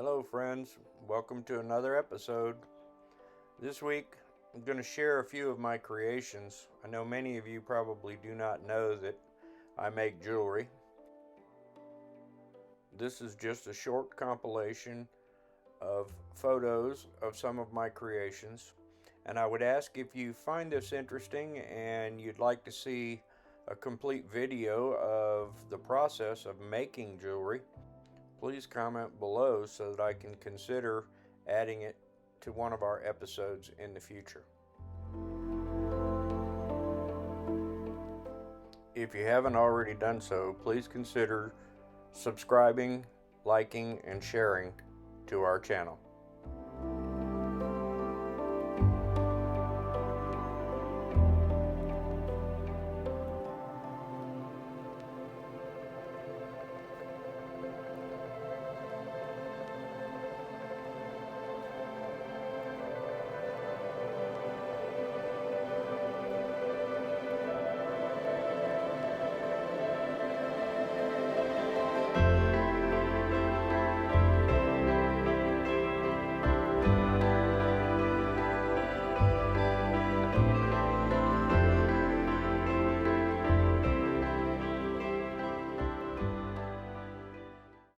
Hello friends, welcome to another episode. This week I'm going to share a few of my creations. I know many of you probably do not know that I make jewelry. This is just a short compilation of photos of some of my creations, and I would ask if you find this interesting and you'd like to see a complete video of the process of making jewelry, please comment below so that I can consider adding it to one of our episodes in the future. If you haven't already done so, please consider subscribing, liking, and sharing to our channel.